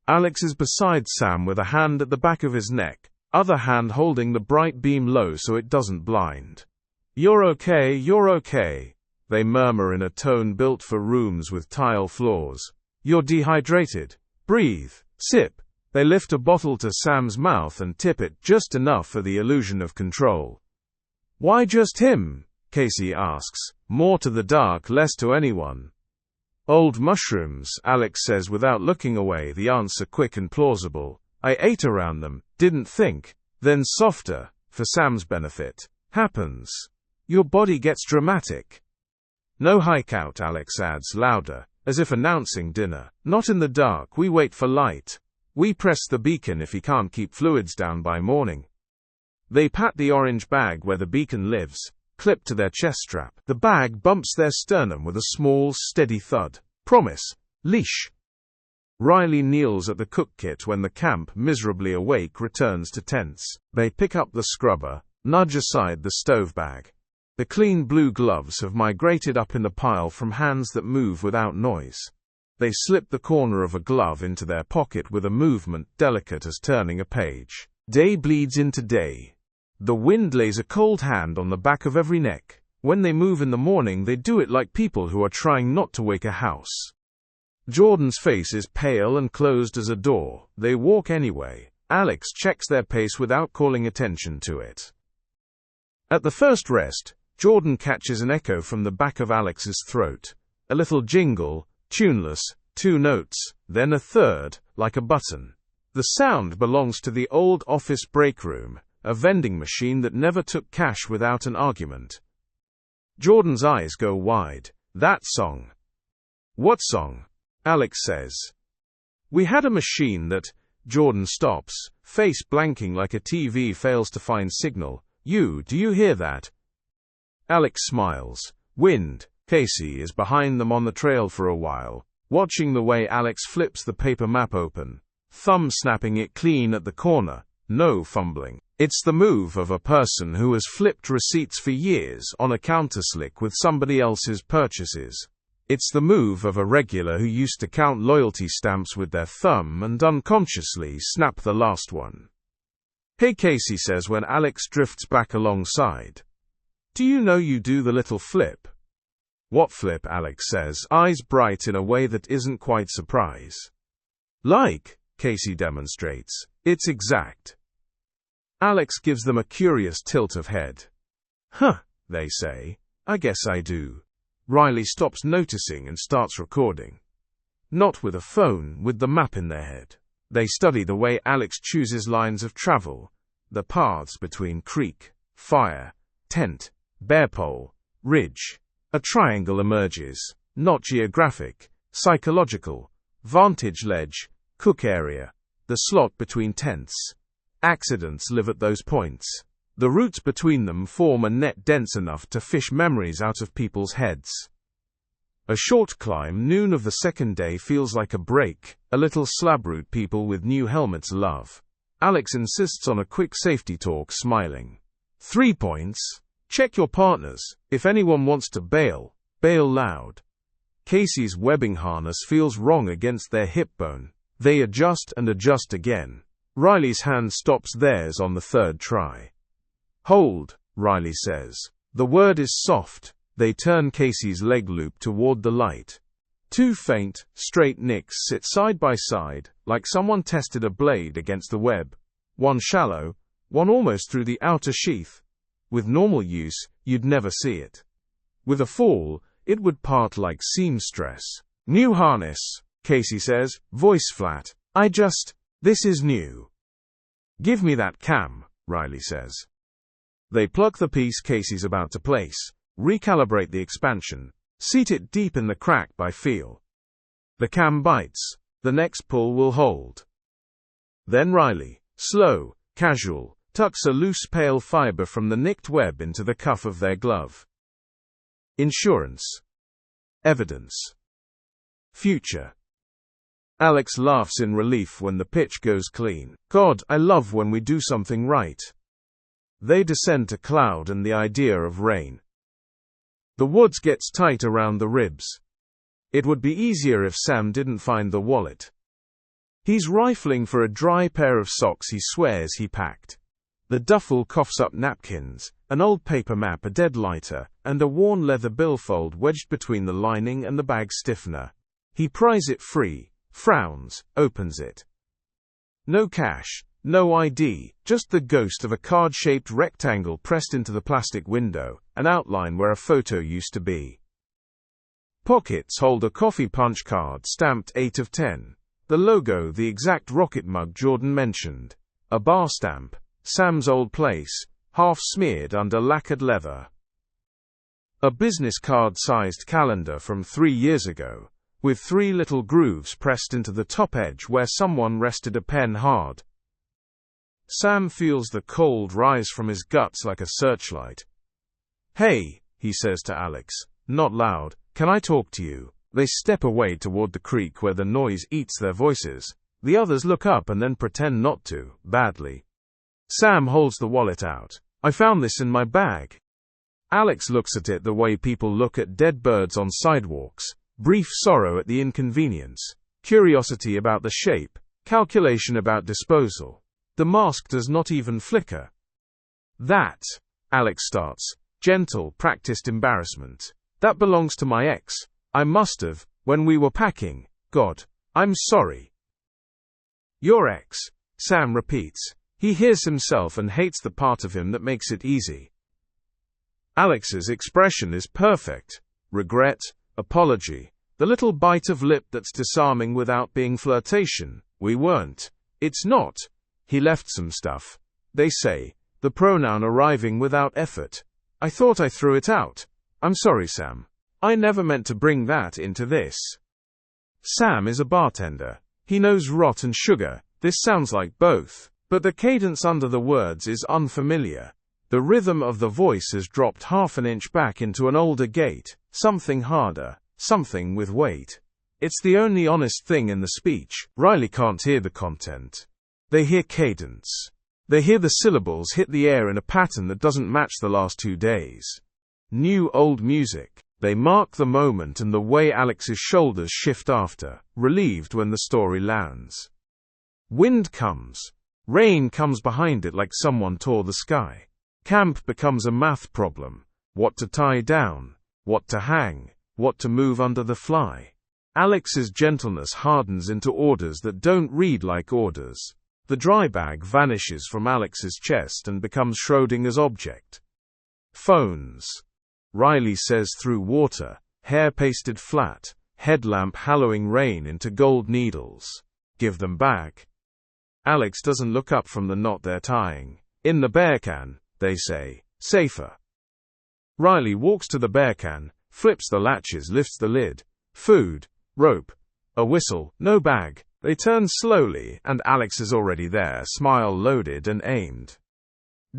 Alex is beside Sam with a hand at the back of his neck, other hand holding the bright beam low so it doesn't blind. You're okay, they murmur in a tone built for rooms with tile floors. "You're dehydrated. Breathe. Sip." They lift a bottle to Sam's mouth and tip it just enough for the illusion of control. "Why just him?" Casey asks, more to the dark, less to anyone. "Old mushrooms," Alex says without looking away, the answer quick and plausible. "I ate around them, didn't think. Then softer, for Sam's benefit, happens. Your body gets dramatic. No hike out, Alex adds louder, as if announcing dinner. Not in the dark, we wait for light. We press the beacon if he can't keep fluids down by morning. They pat the orange bag where the beacon lives, clipped to their chest strap. The bag bumps their sternum with a small, steady thud. Promise. Leash. Riley kneels at the cook kit when the camp, miserably awake, returns to tents. They pick up the scrubber, nudge aside the stove bag. The clean blue gloves have migrated up in the pile from hands that move without noise. They slip the corner of a glove into their pocket with a movement delicate as turning a page. Day bleeds into day. The wind lays a cold hand on the back of every neck. When they move in the morning, they do it like people who are trying not to wake a house. Jordan's face is pale and closed as a door. They walk anyway. Alex checks their pace without calling attention to it. At the first rest, Jordan catches an echo from the back of Alex's throat. A little jingle, tuneless, 2 notes, then a third, like a button. The sound belongs to the old office break room, a vending machine that never took cash without an argument. Jordan's eyes go wide. That song. What song? Alex says. We had a machine that. Jordan stops, face blanking like a TV fails to find signal. Do you hear that? Alex smiles. Wind. Casey is behind them on the trail for a while, watching the way Alex flips the paper map open, thumb snapping it clean at the corner. No fumbling. It's the move of a person who has flipped receipts for years on a counterslick with somebody else's purchases. It's the move of a regular who used to count loyalty stamps with their thumb and unconsciously snap the last one. Hey, Casey says when Alex drifts back alongside. Do you know you do the little flip? What flip? Alex says, eyes bright in a way that isn't quite surprise. Like, Casey demonstrates. It's exact. Alex gives them a curious tilt of head. Huh, they say. I guess I do. Riley stops noticing and starts recording. Not with a phone, with the map in their head. They study the way Alex chooses lines of travel, the paths between creek, fire, tent, bear pole, ridge. A triangle emerges, not geographic, psychological, vantage ledge, cook area, the slot between tents. Accidents live at those points. The roots between them form a net dense enough to fish memories out of people's heads. A short climb, noon of the second day, feels like a break, a little slab route people with new helmets love. Alex insists on a quick safety talk, smiling. 3 points. Check your partners. If anyone wants to bail, bail loud. Casey's webbing harness feels wrong against their hip bone. They adjust and adjust again. Riley's hand stops theirs on the third try. Hold, Riley says. The word is soft. They turn Casey's leg loop toward the light. 2 faint, straight nicks sit side by side, like someone tested a blade against the web. One shallow, one almost through the outer sheath. With normal use, you'd never see it. With a fall, it would part like seamstress. New harness, Casey says, voice flat. This is new. Give me that cam, Riley says. They plug the piece Casey's about to place, recalibrate the expansion, seat it deep in the crack by feel. The cam bites. The next pull will hold. Then Riley, slow, casual, tucks a loose pale fiber from the nicked web into the cuff of their glove. Insurance. Evidence. Future. Alex laughs in relief when the pitch goes clean. God, I love when we do something right. They descend to cloud and the idea of rain. The woods gets tight around the ribs. It would be easier if Sam didn't find the wallet. He's rifling for a dry pair of socks he swears he packed. The duffel coughs up napkins, an old paper map, a dead lighter, and a worn leather billfold wedged between the lining and the bag stiffener. He pries it free, frowns, opens it. No cash, no ID, just the ghost of a card-shaped rectangle pressed into the plastic window, an outline where a photo used to be. Pockets hold a coffee punch card stamped 8 of 10. The logo, the exact rocket mug Jordan mentioned. A bar stamp, Sam's old place, half smeared under lacquered leather. A business card-sized calendar from 3 years ago, with 3 little grooves pressed into the top edge where someone rested a pen hard. Sam feels the cold rise from his guts like a searchlight. "Hey," he says to Alex, not loud, "can I talk to you?" They step away toward the creek where the noise eats their voices. The others look up and then pretend not to, badly. Sam holds the wallet out. "I found this in my bag." Alex looks at it the way people look at dead birds on sidewalks. Brief sorrow at the inconvenience, curiosity about the shape, calculation about disposal. The mask does not even flicker. "That," Alex starts, gentle, practiced embarrassment. "That belongs to my ex. I must have, when we were packing. God, I'm sorry." "Your ex," Sam repeats. He hears himself and hates the part of him that makes it easy. Alex's expression is perfect. Regret, apology, the little bite of lip that's disarming without being flirtation. "We weren't. It's not. He left some stuff," they say, the pronoun arriving without effort. "I thought I threw it out. I'm sorry, Sam. I never meant to bring that into this." Sam is a bartender. He knows rot and sugar. This sounds like both. But the cadence under the words is unfamiliar. The rhythm of the voice has dropped half an inch back into an older gait, something harder, something with weight. It's the only honest thing in the speech. Riley can't hear the content. They hear cadence. They hear the syllables hit the air in a pattern that doesn't match the last 2 days. New old music. They mark the moment and the way Alex's shoulders shift after, relieved when the story lands. Wind comes. Rain comes behind it like someone tore the sky. Camp becomes a math problem. What to tie down, what to hang, what to move under the fly. Alex's gentleness hardens into orders that don't read like orders. The dry bag vanishes from Alex's chest and becomes Schrodinger's object. "Phones," Riley says through water, hair pasted flat, headlamp hallowing rain into gold needles. "Give them back." Alex doesn't look up from the knot they're tying. "In the bear can," they say. "Safer." Riley walks to the bear can, flips the latches, lifts the lid. Food, rope, a whistle, no bag. They turn slowly, and Alex is already there, smile loaded and aimed.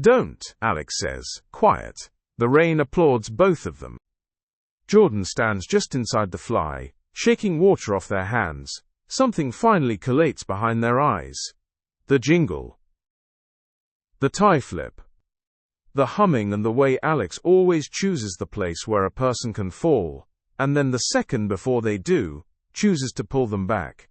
"Don't," Alex says, quiet. The rain applauds both of them. Jordan stands just inside the fly, shaking water off their hands. Something finally collates behind their eyes. The jingle. The tie flip. The humming and the way Alex always chooses the place where a person can fall, and then the second before they do, chooses to pull them back.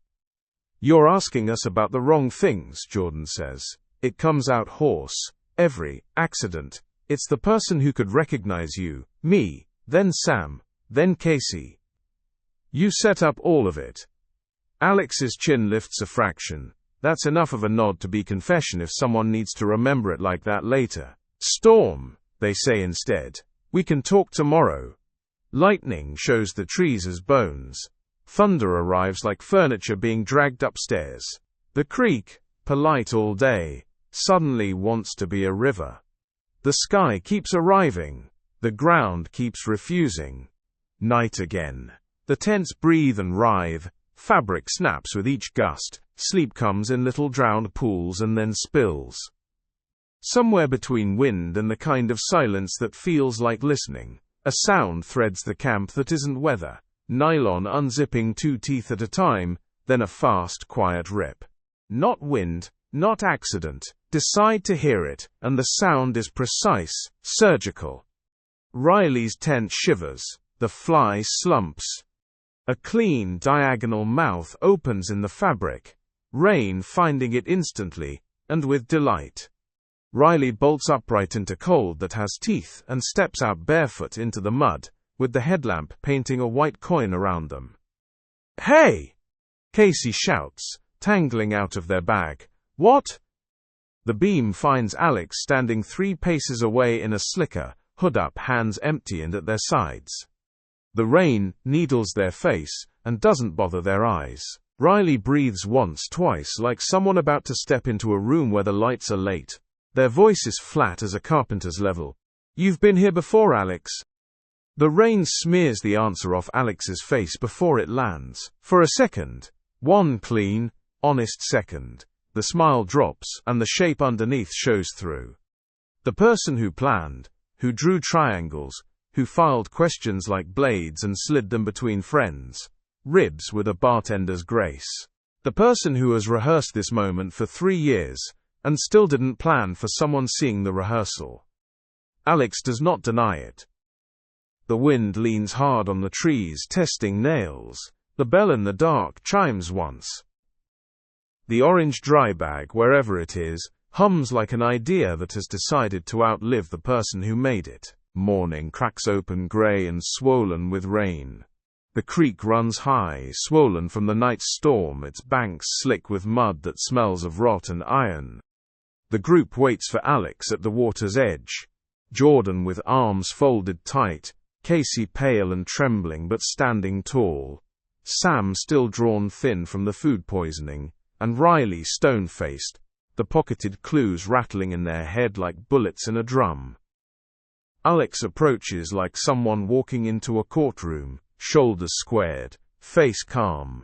"You're asking us about the wrong things," Jordan says. It comes out hoarse. "Every accident. It's the person who could recognize you, me, then Sam, then Casey. You set up all of it." Alex's chin lifts a fraction. That's enough of a nod to be confession if someone needs to remember it like that later. "Storm," they say instead. "We can talk tomorrow." Lightning shows the trees as bones. Thunder arrives like furniture being dragged upstairs. The creek, polite all day, suddenly wants to be a river. The sky keeps arriving. The ground keeps refusing. Night again. The tents breathe and writhe. Fabric snaps with each gust. Sleep comes in little drowned pools and then spills. Somewhere between wind and the kind of silence that feels like listening, a sound threads the camp that isn't weather. Nylon unzipping 2 teeth at a time, then a fast, quiet rip. Not wind, not accident. Decide to hear it, and the sound is precise, surgical. Riley's tent shivers. The fly slumps. A clean, diagonal mouth opens in the fabric. Rain finding it instantly, and with delight. Riley bolts upright into cold that has teeth and steps out barefoot into the mud, with the headlamp painting a white coin around them. "Hey!" Casey shouts, tangling out of their bag. "What?" The beam finds Alex standing 3 paces away in a slicker, hood up, hands empty and at their sides. The rain needles their face, and doesn't bother their eyes. Riley breathes once, twice, like someone about to step into a room where the lights are late. Their voice is flat as a carpenter's level. "You've been here before, Alex." The rain smears the answer off Alex's face before it lands. For a second, one clean, honest second, the smile drops and the shape underneath shows through. The person who planned, who drew triangles, who filed questions like blades and slid them between friends' ribs with a bartender's grace. The person who has rehearsed this moment for 3 years, and still didn't plan for someone seeing the rehearsal. Alex does not deny it. The wind leans hard on the trees, testing nails. The bell in the dark chimes once. The orange dry bag, wherever it is, hums like an idea that has decided to outlive the person who made it. Morning cracks open, grey and swollen with rain. The creek runs high, swollen from the night's storm, its banks slick with mud that smells of rot and iron. The group waits for Alex at the water's edge. Jordan with arms folded tight, Casey pale and trembling but standing tall, Sam still drawn thin from the food poisoning, and Riley stone-faced, the pocketed clues rattling in their head like bullets in a drum. Alex approaches like someone walking into a courtroom, shoulders squared, face calm.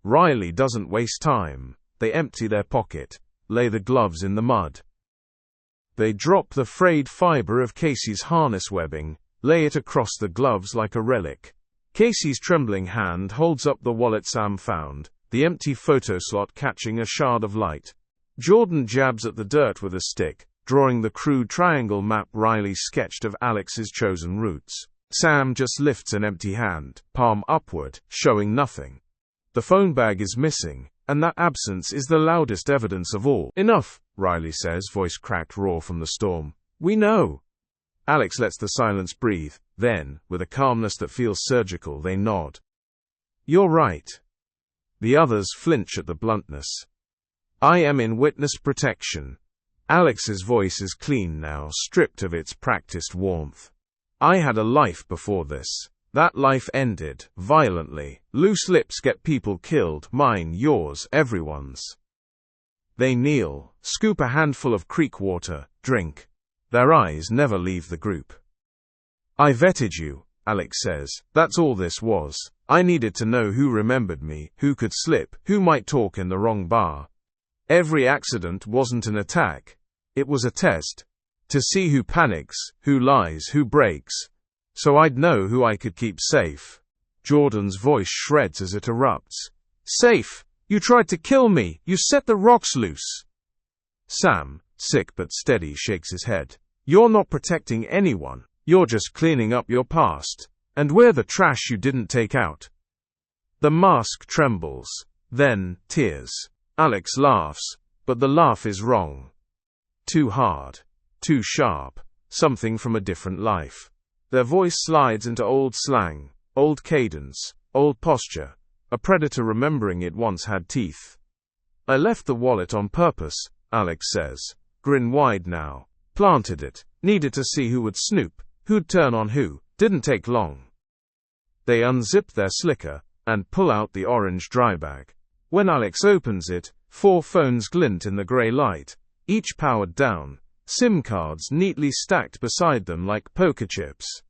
Riley doesn't waste time. They empty their pocket, lay the gloves in the mud. They drop the frayed fiber of Casey's harness webbing, lay it across the gloves like a relic. Casey's trembling hand holds up the wallet Sam found, the empty photo slot catching a shard of light. Jordan jabs at the dirt with a stick, drawing the crude triangle map Riley sketched of Alex's chosen routes. Sam just lifts an empty hand, palm upward, showing nothing. The phone bag is missing, and that absence is the loudest evidence of all. "Enough," Riley says, voice cracked raw from the storm. "We know." Alex lets the silence breathe, then, with a calmness that feels surgical, they nod. "You're right." The others flinch at the bluntness. "I am in witness protection." Alex's voice is clean now, stripped of its practiced warmth. "I had a life before this. That life ended, violently. Loose lips get people killed, mine, yours, everyone's." They kneel, scoop a handful of creek water, drink. Their eyes never leave the group. "I vetted you," Alex says. "That's all this was. I needed to know who remembered me, who could slip, who might talk in the wrong bar. Every accident wasn't an attack. It was a test. To see who panics, who lies, who breaks. So I'd know who I could keep safe." Jordan's voice shreds as it erupts. "Safe? You tried to kill me. You set the rocks loose." Sam, sick but steady, shakes his head. "You're not protecting anyone. You're just cleaning up your past. And we're the trash you didn't take out." The mask trembles. Then, tears. Alex laughs, but the laugh is wrong. Too hard. Too sharp. Something from a different life. Their voice slides into old slang, old cadence, old posture. A predator remembering it once had teeth. "I left the wallet on purpose," Alex says. Grin wide now. "Planted it. Needed to see who would snoop, who'd turn on who. Didn't take long." They unzip their slicker, and pull out the orange dry bag. When Alex opens it, 4 phones glint in the grey light, each powered down, SIM cards neatly stacked beside them like poker chips.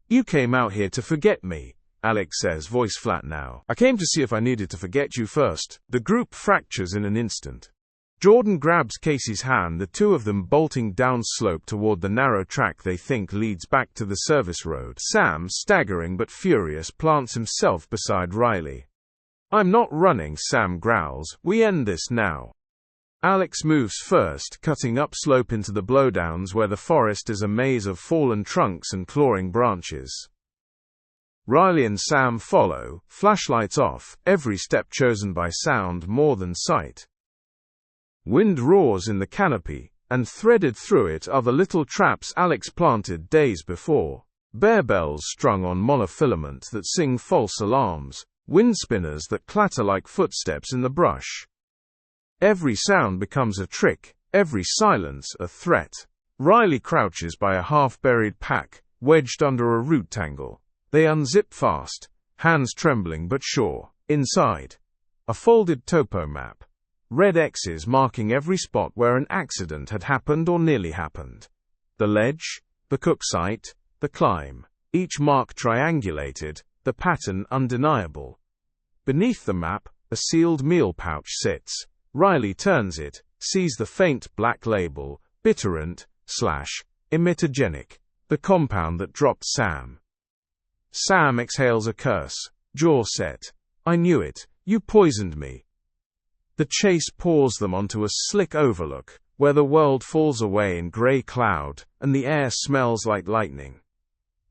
"You came out here to forget me," Alex says, voice flat now. "I came to see if I needed to forget you first." The group fractures in an instant. Jordan grabs Casey's hand, the two of them bolting downslope toward the narrow track they think leads back to the service road. Sam, staggering but furious, plants himself beside Riley. "I'm not running," Sam growls. "We end this now." Alex moves first, cutting upslope into the blowdowns where the forest is a maze of fallen trunks and clawing branches. Riley and Sam follow, flashlights off, every step chosen by sound more than sight. Wind roars in the canopy, and threaded through it are the little traps Alex planted days before. Bear bells strung on monofilament that sing false alarms, wind spinners that clatter like footsteps in the brush. Every sound becomes a trick, every silence a threat. Riley crouches by a half-buried pack, wedged under a root tangle. They unzip fast, hands trembling but sure. Inside, a folded topo map. red X's marking every spot where an accident had happened or nearly happened. The ledge, the cook site, the climb. Each mark triangulated, the pattern undeniable. Beneath the map, a sealed meal pouch sits. Riley turns it, sees the faint black label, bitterant/emitogenic, the compound that dropped Sam. Sam exhales a curse, jaw set. I knew it, you poisoned me. The chase pours them onto a slick overlook, where the world falls away in grey cloud, and the air smells like lightning.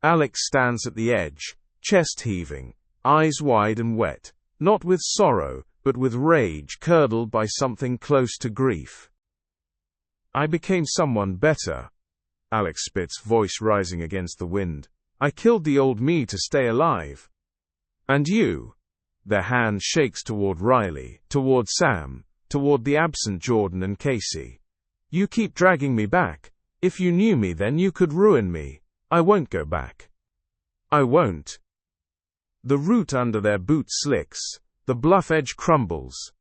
Alex stands at the edge, chest heaving, eyes wide and wet, not with sorrow, but with rage curdled by something close to grief. I became someone better, Alex spits, voice rising against the wind. I killed the old me to stay alive. And you? Their hand shakes toward Riley, toward Sam, toward the absent Jordan and Casey. You keep dragging me back. If you knew me then you could ruin me. I won't go back. I won't. The root under their boot slicks, the bluff edge crumbles.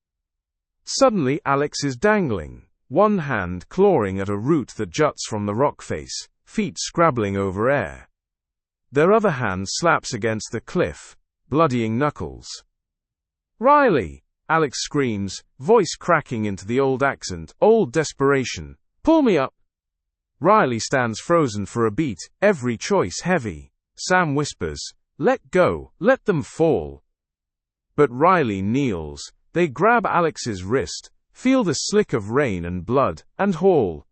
Suddenly Alex is dangling, one hand clawing at a root that juts from the rock face, feet scrabbling over air. Their other hand slaps against the cliff, bloodying knuckles. Riley! Alex screams, voice cracking into the old accent, old desperation. Pull me up! Riley stands frozen for a beat, every choice heavy. Sam whispers, let go, let them fall. But Riley kneels. They grab Alex's wrist, feel the slick of rain and blood, and haul.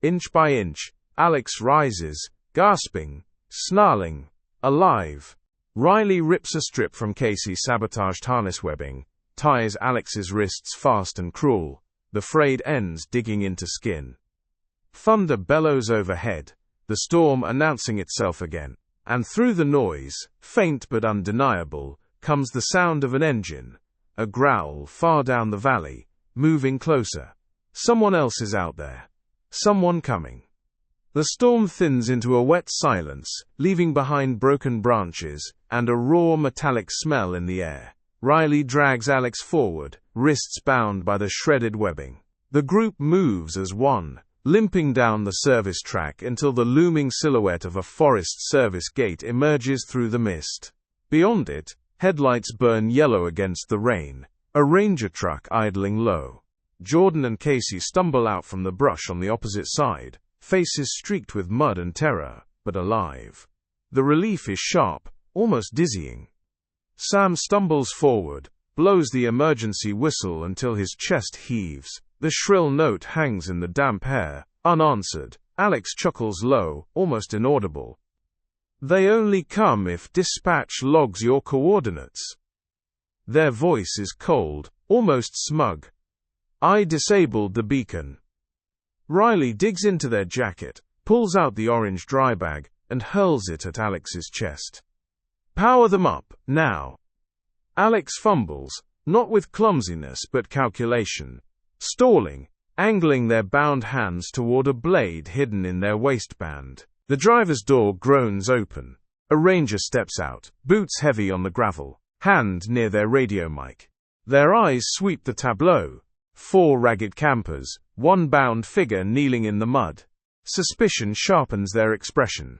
Inch by inch, Alex rises, gasping, snarling, alive. Riley rips a strip from Casey's sabotaged harness webbing, ties Alex's wrists fast and cruel, the frayed ends digging into skin. Thunder bellows overhead, the storm announcing itself again, and through the noise, faint but undeniable, comes the sound of an engine, a growl far down the valley, moving closer. Someone else is out there. Someone coming. The storm thins into a wet silence, leaving behind broken branches, and a raw metallic smell in the air. Riley drags Alex forward, wrists bound by the shredded webbing. The group moves as one, limping down the service track until the looming silhouette of a Forest Service gate emerges through the mist. Beyond it, headlights burn yellow against the rain, a ranger truck idling low. Jordan and Casey stumble out from the brush on the opposite side, faces streaked with mud and terror, but alive. The relief is sharp, almost dizzying. Sam stumbles forward, blows the emergency whistle until his chest heaves. The shrill note hangs in the damp air, unanswered. Alex chuckles low, almost inaudible. They only come if dispatch logs your coordinates. Their voice is cold, almost smug. I disabled the beacon. Riley digs into their jacket, pulls out the orange dry bag, and hurls it at Alex's chest. Power them up, now. Alex fumbles, not with clumsiness but calculation. Stalling, angling their bound hands toward a blade hidden in their waistband. The driver's door groans open. A ranger steps out, boots heavy on the gravel, hand near their radio mic. Their eyes sweep the tableau. 4 ragged campers, one bound figure kneeling in the mud. Suspicion sharpens their expression.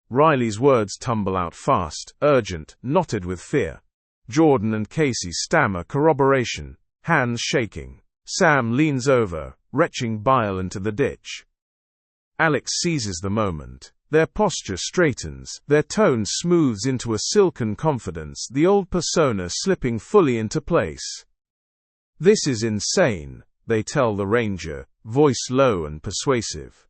Riley's words tumble out fast, urgent, knotted with fear. Jordan and Casey stammer corroboration, hands shaking. Sam leans over, retching bile into the ditch. Alex seizes the moment. Their posture straightens, their tone smooths into a silken confidence, the old persona slipping fully into place. This is insane, they tell the ranger, voice low and persuasive.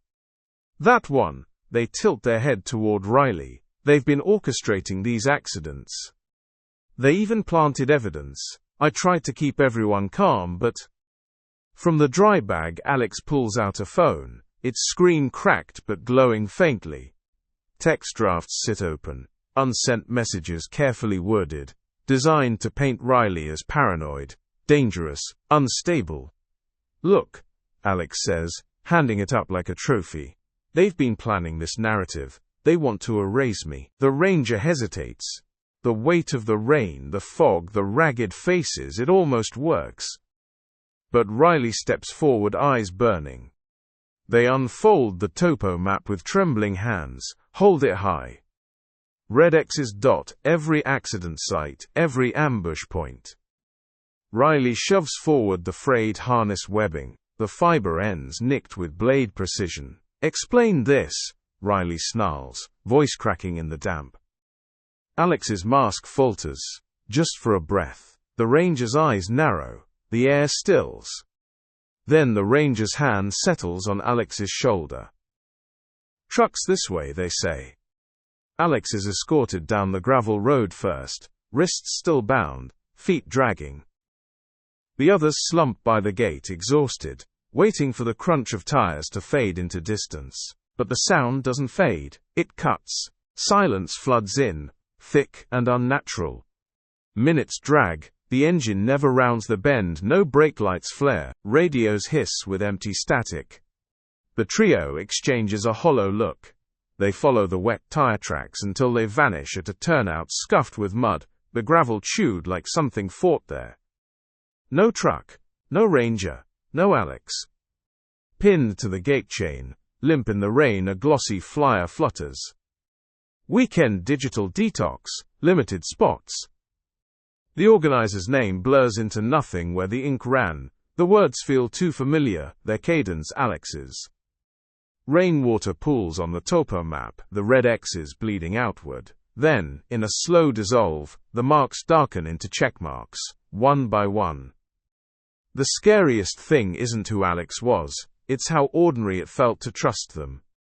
That one, they tilt their head toward Riley. They've been orchestrating these accidents. They even planted evidence. I tried to keep everyone calm, but... From the dry bag, Alex pulls out a phone, its screen cracked but glowing faintly. Text drafts sit open, unsent messages carefully worded, designed to paint Riley as paranoid, dangerous, unstable. Look, Alex says, handing it up like a trophy. They've been planning this narrative. They want to erase me. The ranger hesitates. The weight of the rain, the fog, the ragged faces, it almost works. But Riley steps forward, eyes burning. They unfold the topo map with trembling hands, hold it high. Red X's dot every accident site, every ambush point. Riley shoves forward the frayed harness webbing, the fiber ends nicked with blade precision. Explain this, Riley snarls, voice cracking in the damp. Alex's mask falters, just for a breath. The ranger's eyes narrow, the air stills. Then the ranger's hand settles on Alex's shoulder. Trucks this way, they say. Alex is escorted down the gravel road first, wrists still bound, feet dragging. The others slump by the gate exhausted, waiting for the crunch of tires to fade into distance. But the sound doesn't fade, it cuts. Silence floods in, thick and unnatural. Minutes drag, the engine never rounds the bend, no brake lights flare, radios hiss with empty static. The trio exchanges a hollow look. They follow the wet tire tracks until they vanish at a turnout scuffed with mud, the gravel chewed like something fought there. No truck, no ranger, no Alex. Pinned to the gate chain, limp in the rain, a glossy flyer flutters. Weekend digital detox, limited spots. The organizer's name blurs into nothing where the ink ran. The words feel too familiar, their cadence Alex's. Rainwater pools on the topo map, the red X's bleeding outward. Then, in a slow dissolve, the marks darken into checkmarks, one by one. The scariest thing isn't who Alex was, it's how ordinary it felt to trust them.